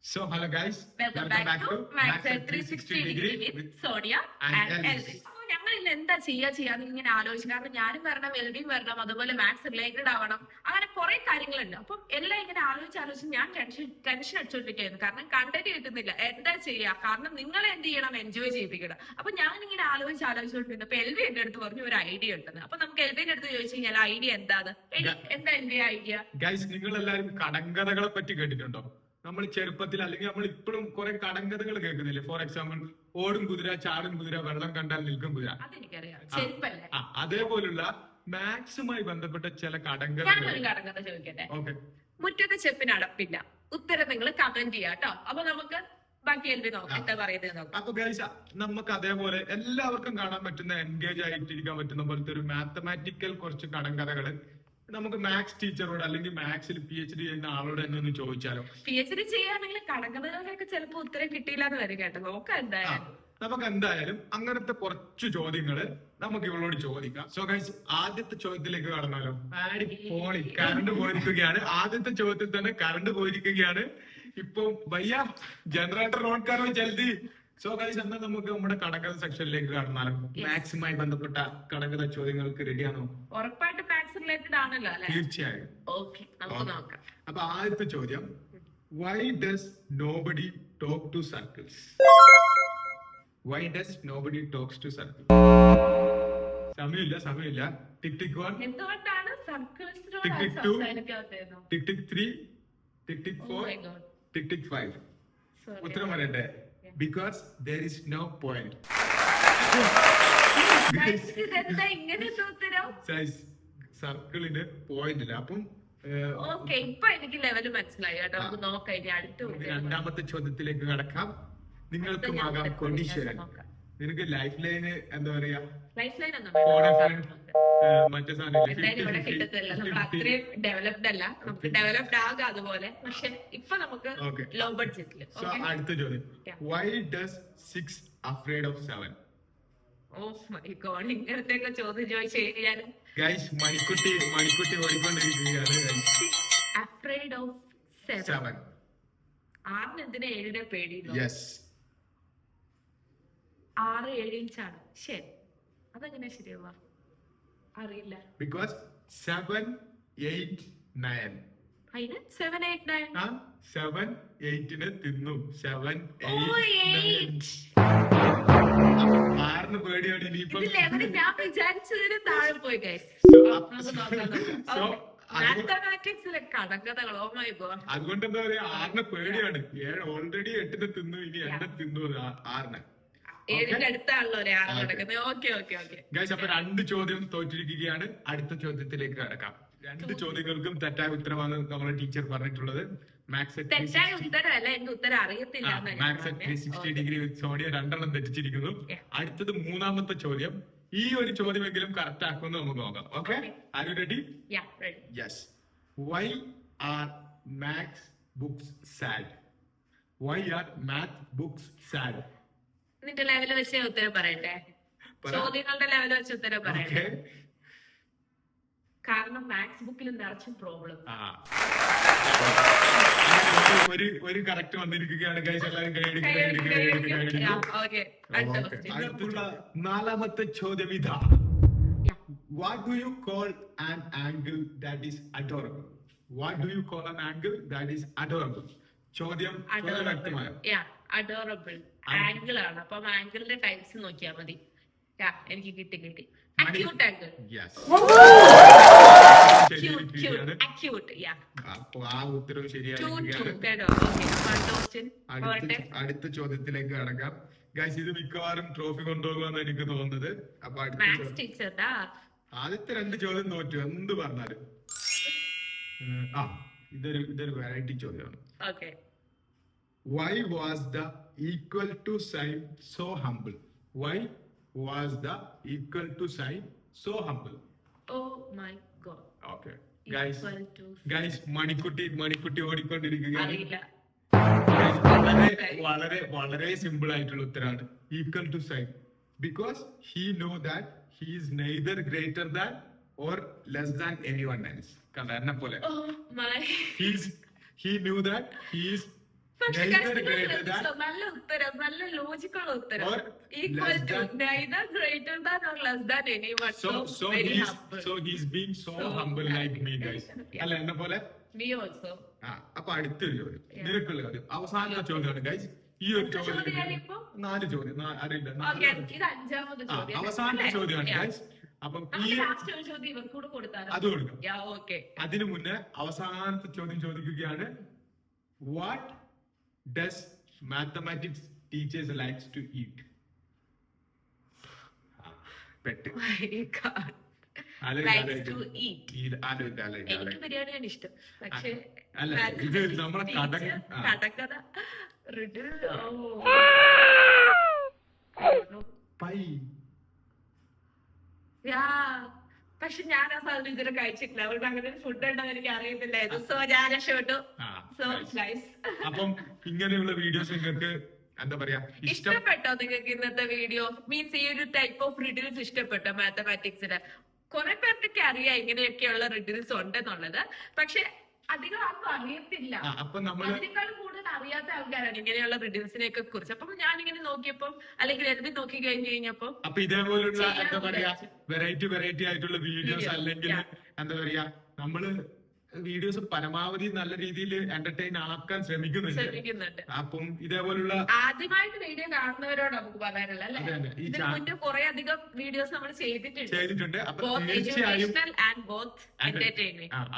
So, hello guys. Welcome back to Max at 360 degree with Sonia and Elvis. അപ്പൊ ഞങ്ങൾ ഇന്ന് എന്താ ചെയ്യാന്ന് ഇങ്ങനെ ആലോചിച്ചു. കാരണം ഞാനും വരണം, എൽവിയും വരണം, അതുപോലെ മാത്സ് റിലേറ്റഡ് ആവണം, അങ്ങനെ കുറെ കാര്യങ്ങളുണ്ട്. അപ്പം എല്ലാം ഇങ്ങനെ ആലോചിച്ച് ഞാൻ ടെൻഷൻ അടിച്ചോണ്ടിരിക്കുകയായിരുന്നു. കാരണം കണ്ടന്റ് കിട്ടുന്നില്ല. എന്താ ചെയ്യാ? കാരണം നിങ്ങളെ എന്ത് ചെയ്യണം, എൻജോയ് ചെയ്യിപ്പിക്കണം. അപ്പൊ ഞാൻ ഇങ്ങനെ ആലോചിച്ചോണ്ടിരുന്നു. അപ്പൊ എൽവി എന്റെ അടുത്ത് പറഞ്ഞു ഒരു ഐഡിയ ഉണ്ടെന്ന്. അപ്പൊ നമുക്ക് എൽവിന്റെ അടുത്ത് ചോദിച്ചു കഴിഞ്ഞാൽ ഐഡിയ എന്താന്ന്? എന്താ എന്റെ ഐഡിയ? ഗൈസ്, നിങ്ങൾ എല്ലാവരും കടങ്കഥകളെ പറ്റി കേട്ടിട്ടുണ്ടോ? നമ്മൾ ചെറുപ്പത്തിൽ അല്ലെങ്കിൽ നമ്മൾ ഇപ്പോഴും കുറെ കടങ്കഥകൾ കേൾക്കുന്നില്ലേ? ഫോർ എക്സാമ്പിൾ, ഓടും കുതിര, ചാടും കുതിര, വെള്ളം കണ്ടാൽ നിൽക്കും കുതിര. അതേപോലുള്ള മാത്സുമായി ബന്ധപ്പെട്ട ചില കടങ്കഥ. ഞാനൊരു കടങ്കഥ ചോദിക്കട്ടെ. മുറ്റത്തെ ചെപ്പിന് അടപ്പില്ല. ഉത്തരം നിങ്ങൾ കമന്റ് ചെയ്യാം കേട്ടോ. അപ്പൊ നമുക്ക് ബാക്കി എൽവി നോക്കാം എന്താ പറയുന്നത് നോക്കാം. അപ്പൊ ഗൈസ്, നമുക്ക് അതേപോലെ എല്ലാവർക്കും കാണാൻ പറ്റുന്ന, എൻഗേജ് ആയിട്ടിരിക്കാൻ പറ്റുന്ന പോലത്തെ ഒരു മാത്തമാറ്റിക്കൽ കുറച്ച് കടങ്കഥകള് നമുക്ക് മാത്സ് ടീച്ചറോട് അല്ലെങ്കിൽ മാത്സിൽ PhD ചെയ്യുന്ന ആളോട് തന്നെ ഒന്ന് ചോദിച്ചാലോ? PhD ചെയ്യാണെങ്കിൽ കടങ്കഥകൾക്കൊക്കെ ചിലപ്പോ ഉത്തരം കിട്ടിയില്ല എന്ന് വരും കേട്ടോ. നോക്കാം എന്തായാലും. നമുക്ക് എന്തായാലും അങ്ങനത്തെ കുറച്ച് ചോദ്യങ്ങള് നമുക്ക് ഇവളോട് ചോദിക്കാം. സോ ഗൈസ്, ആദ്യത്തെ ചോദ്യത്തിലേക്ക് കടന്നാലോ? കറണ്ട് പോയിരിക്കുകയാണ്. ആദ്യത്തെ ചോദ്യത്തിൽ തന്നെ കറണ്ട് പോയിരിക്കുകയാണ്. ഇപ്പൊ ഭയ്യ ജനറേറ്റർ ഓൺ കറോ ജൽദി. സോ ഗൈസ്, എന്നാൽ നമുക്ക് നമ്മുടെ കടങ്കഥ സെക്ഷനിലേക്ക് കടന്നാലോ? മാത്സുമായി ബന്ധപ്പെട്ട കടങ്കഥ ചോദ്യങ്ങൾക്ക് റെഡിയാണോ? ഉറപ്പായിട്ട് മാത്സ് റിലേറ്റഡ് ആണല്ലോ അല്ലേ? തീർച്ചയായും. നമുക്ക് നോക്കാം. അപ്പൊ ആദ്യത്തെ ചോദ്യം, why does nobody talk to circles? Why does nobody talks to circles? സമയമില്ല. ടിക് ടിക് 1, എന്തുകൊണ്ടാണ് സർക്കിൾസിനോട് ടിക് ടിക് 2, സംസാരിക്കാത്തത്? ടിക് ടിക് 3, ടിക് ടിക് 4, ടിക് ടിക് 5. ഉത്തരം പറയട്ടെ? Because there is no point. സർക്കിളിന് പോയിന്റ് ഇല്ല. അപ്പം ഇപ്പൊ എനിക്ക് ലെവല് മനസ്സിലായി കേട്ടോ. നമുക്ക് നോക്കാം ഇനി അടുത്ത രണ്ടാമത്തെ ചോദ്യത്തിലേക്ക് കടക്കാം. നിങ്ങൾക്കും ആകാം കൊടീശ്വരൻ. നിനക്ക് ലൈഫ് ലൈന് എന്താ പറയാ, മറ്റേ ഡെവലപ്ഡ് അല്ല, നമുക്ക് ഡെവലപ്ഡ് ആകാം അതുപോലെ. പക്ഷെ ഇപ്പൊ നമുക്ക് ലോ ബഡ്ജറ്റില്. അടുത്ത ചോദ്യം, why does 6 afraid of 7? Oh my God, ഇങ്ങനത്തെയൊക്കെ ചോദ്യം ചോദിച്ചു കഴിഞ്ഞാൽ ഗൈസ്, മണിക്കുട്ടി ഓടിക്കൊണ്ടിരിക്കുകയാണ്. 6 afraid of 7. 6 എന്തിനാ 7 പേടിയില്ല? 6 7 ഇഞ്ചാണ്. ശരി, അതെങ്ങനെ ശരിയാവാ? അറിയില്ല. Because 7 8 9. അതിന് 7 8 9. 7 8 തിന്നു. 7 8. 6 പേടിയാണ്. ഇനിയിപ്പോ ഞാൻ വിചാരിച്ചതിന് താഴെ പോയി ഗൈസ്. മാത്തമാറ്റിക്സിലെ കടങ്കഥകൾ. Oh my god. അതുകൊണ്ട് എന്താ പറയാ, 6 പേടിയാണ്. 7 ഓൾറെഡി 8 തിന്നു, ഇനി 8 തിന്നു 6. 7ന്റെ അടുത്താണല്ലോ 6 നടക്കുന്നത്. ഓക്കെ. ഗൈസ്, അപ്പൊ 2 ചോദ്യം തോറ്റിരിക്കുകയാണ്. അടുത്ത ചോദ്യത്തിലേക്ക് കടക്കാം. 2 ചോദ്യങ്ങൾക്കും തെറ്റായ ഉത്തരമാണ് നമ്മുടെ ടീച്ചർ പറഞ്ഞിട്ടുള്ളത്. തെറ്റായ ഉത്തരമല്ല, എന്റെ ഉത്തരം അറിയത്തില്ല. Maths at 360 degree with Sonia 2 തെറ്റിച്ചിരിക്കുന്നു. അടുത്തത് 3ാമത്തെ ചോദ്യം. ഈ ഒരു ചോദ്യമെങ്കിലും കറക്റ്റ് ആക്കുമെന്ന് നമുക്ക് നോക്കാം. Okay, are you ready? Yes. Why are maths books sad? Why are maths books sad? നിന്റെ ലെവല് വെച്ച് ഉത്തരം പറയട്ടെ. ചോദ്യങ്ങളുടെ ലെവല് വെച്ച് ഉത്തരം പറയട്ടെ. കാരണം മാത്സ് ബുക്കിൽ നിറച്ചും പ്രോബ്ലം. ഒരു കറക്റ്റ് വന്നിരിക്കുകയാണ് ഗൈസ്. എല്ലാവരും അടുത്തുള്ള 4ാമത്തെ ചോദ്യം ഇതാ. What do you call an angle that is adorable? What do you call an angle that is adorable? ചോദ്യം വ്യക്തമായോ? അഡോറബിൾ ആംഗിൾ ആണ്. അപ്പം ആംഗിളിന്റെ ടൈപ്സ് നോക്കിയാൽ മതി. എനിക്ക് കിട്ടി. Acute angle. ഉത്തരവ് ശരിയാണ്. അടുത്ത ചോദ്യത്തിലേക്ക് കടക്കാം. ഗൈസ്, ഇത് മിക്കവാറും ട്രോഫി കൊണ്ടുപോകുമെന്ന് എനിക്ക് തോന്നുന്നത്. അപ്പൊ ആദ്യത്തെ 2 ചോദ്യം തോറ്റു, എന്ത് പറഞ്ഞാലും. ഇതൊരു വെറൈറ്റി ചോദ്യമാണ്. Why was the equal to sign so humble? Why was the equal to sign so humble? Oh my god. Okay. Guys, Manikutty ഓടിക്കൊണ്ടിരിക്കുകയാണ്. വളരെ സിമ്പിൾ ആയിട്ടുള്ള ഉത്തരമാണ്. Equal to sign. Because he know that he is neither greater than or less than anyone else. കണ്ട എന്നെ പോലെ. Oh my. He knew that he is പക്ഷെ Neither guys, നിങ്ങൾ greater than ശ്രദ്ധിച്ചോ? നല്ല ഉത്തരം, നല്ല ലോജിക്കുള്ള ഉത്തരം. or Equal less to, than. neither greater than or less than anyone. So Very humble. he's being so humble like me, guys. Yeah. അല്ല എന്നെ പോലെ. Me also. അപ്പൊ അടുത്തൊരു ചോദ്യം, നിനക്കുള്ള ചോദ്യം, അവസാനത്തെ ചോദ്യമാണ് ഗൈസ്. ഈ ഒരു എത്ര ചോദ്യം ചോദ്യമാണ് ഇപ്പൊ? 4 ചോദ്യം, അറിയില്ല, Okay, ഇത് അഞ്ചാമത്തെ ചോദ്യം. അവസാനത്തെ അല്ലേ? ചോദ്യമാണ് Yeah. ഗൈസ്. അപ്പം ഈ നമുക്ക് ലാസ്റ്റ് ഒരു ചോദ്യം ഇവർക്കൂടെ കൊടുത്താലോ? അത് കൊടുക്കാം. Yeah, okay. അതിനു മുന്നേ അവസാനത്തെ ചോദ്യം ചോദിക്കുകയാണ്. What does mathematics teachers likes to eat? പെട്ട് My God. Likes to eat. എനിക്ക് ബിരിയാണിയാണ് ഇഷ്ടം. പക്ഷേ അല്ല, ഇത് നമ്മളെ കടക്കഥ റിഡിൽ പൈ. പക്ഷെ ഞാൻ ആ സാധനം ഇതുവരെ കഴിച്ചിട്ടില്ല. അവർക്ക് അങ്ങനെ ഒരു ഫുഡ് ഉണ്ടെന്ന് എനിക്ക് അറിയത്തില്ലായിരുന്നു. സോ ഞാൻ രക്ഷപ്പെട്ടു. സോ ഗൈസ്, അപ്പം ഇങ്ങനെയുള്ള വീഡിയോസ് നിങ്ങൾക്ക് എന്താ പറയാ ഇഷ്ടം? ഇഷ്ടപ്പെട്ടോ നിങ്ങൾക്ക് ഇന്നത്തെ വീഡിയോ? മീൻസ് ഈ ഒരു ടൈപ്പ് ഓഫ് റിഡിൽസ് ഇഷ്ടപ്പെട്ടോ മാത്തമാറ്റിക്സിന്? കുറെ പേർക്കൊക്കെ അറിയാം ഇങ്ങനെയൊക്കെയുള്ള റിഡിൽസ് ഉണ്ടെന്നുള്ളത്. പക്ഷെ അധികം ആർക്കും അറിയത്തില്ല. അപ്പൊ നമ്മള് അതിനേക്കാളും കൂടുതൽ അറിയാത്ത ആൾക്കാരാണ് ഇങ്ങനെയുള്ള റിഡിൽസിനെ ഒക്കെ കുറിച്ച്. അപ്പൊ ഞാനിങ്ങനെ നോക്കിയപ്പോ, അല്ലെങ്കിൽ എഴുതി നോക്കി കഴിഞ്ഞപ്പോ, അപ്പൊ ഇതേപോലുള്ള എന്താ പറയാ വെറൈറ്റി ആയിട്ടുള്ള വീഡിയോസ്, അല്ലെങ്കിൽ എന്താ പറയാ നമ്മള് വീഡിയോസ് പരമാവധി നല്ല രീതിയിൽ എന്റർടൈൻ ആക്കാൻ ശ്രമിക്കുന്നുണ്ട്. അപ്പം ഇതേപോലുള്ള ആദ്യമായിട്ട് വീഡിയോ കാണുന്നവരോട് നമുക്ക് പറയാനുള്ള അല്ലെ, ഇതിന് മുന്നേ കുറെ അധികം വീഡിയോസ് നമ്മൾ ചെയ്തിട്ടുണ്ട്. അപ്പൊ തീർച്ചയായും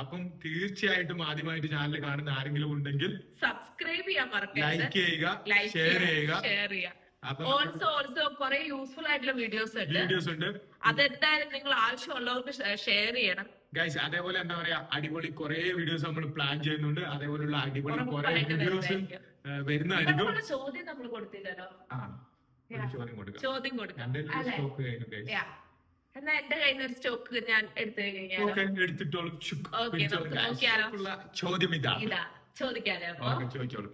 അപ്പം തീർച്ചയായിട്ടും ആദ്യമായിട്ട് ചാനൽ കാണുന്ന ആരെങ്കിലും ഉണ്ടെങ്കിൽ സബ്സ്ക്രൈബ് ചെയ്യാൻ മറക്കരുത്, ലൈക്ക് ചെയ്യുക, ഷെയർ ചെയ്യുക. ഓൾസോ കുറെ യൂസ്ഫുൾ ആയിട്ടുള്ള വീഡിയോസ് ഉണ്ട്. അതെന്തായാലും നിങ്ങൾ ആവശ്യമുള്ളവർക്ക് ഷെയർ ചെയ്യണം ഗൈസ്. അതേപോലെ എന്താ പറയാ അടിപൊളി കുറെ വീഡിയോസ് നമ്മൾ പ്ലാൻ ചെയ്യുന്നുണ്ട്. അതേപോലുള്ള അടിപൊളി കുറെ വീഡിയോസ് വരുന്നതായിരിക്കും. ചോദ്യം നമ്മൾ കൊടുത്തില്ലല്ലോ. ചോദ്യം കൊടുക്കാം. എന്നാ എന്റെ കയ്യിൽ നിന്ന് ഒരു സ്റ്റോക്ക് ഞാൻ എടുത്തു കഴിഞ്ഞാൽ എടുത്തിട്ടോളൂ. നോക്കിയാലോ? ചോദ്യം ഇതാ ചോദിക്കാലോ. ചോദിച്ചോളൂ.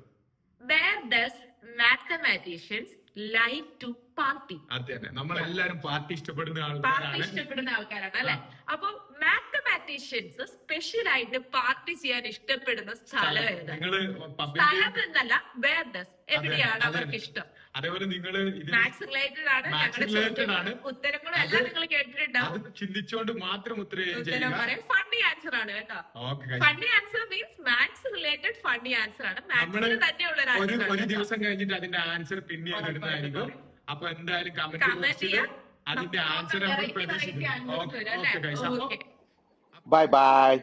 Where does mathematicians like to party? അതെ, നമ്മളെല്ലാരും പാർട്ടി ഇഷ്ടപ്പെടുന്ന ആൾക്കാരാണ് അല്ലെ? അപ്പൊ മാത്തമാറ്റീഷ്യൻസ് സ്പെഷ്യൽ ആയിട്ട് പാർട്ടി ചെയ്യാൻ ഇഷ്ടപ്പെടുന്ന സ്ഥലം സ്ഥലം എന്നല്ല, where does, എവിടെയാണ് അവർക്ക് ഇഷ്ടം? അതേപോലെ നിങ്ങള് മാത്സ് റിലേറ്റഡ് ആണ്. ഉത്തരങ്ങളും എല്ലാം നിങ്ങൾ കേട്ടിട്ടുണ്ടാവും. ചിന്തിച്ചുകൊണ്ട് മാത്രം ഉത്തരം പറയാം. ഫണ്ണി ആൻസർ ആണ് കേട്ടോ. Funny answer means maths related funny answer ആണ്. മാത്സിന് തന്നെയുള്ള ഒരു ദിവസം കഴിഞ്ഞിട്ട് അതിന്റെ ആൻസർ പിന്നെ ഇടുന്നതായിരിക്കും. അപ്പൊ എന്തായാലും കമന്റ് ചെയ്യാം, അതിന്റെ ആൻസർ നമ്മൾ പ്രതീക്ഷിക്കും. Bye bye.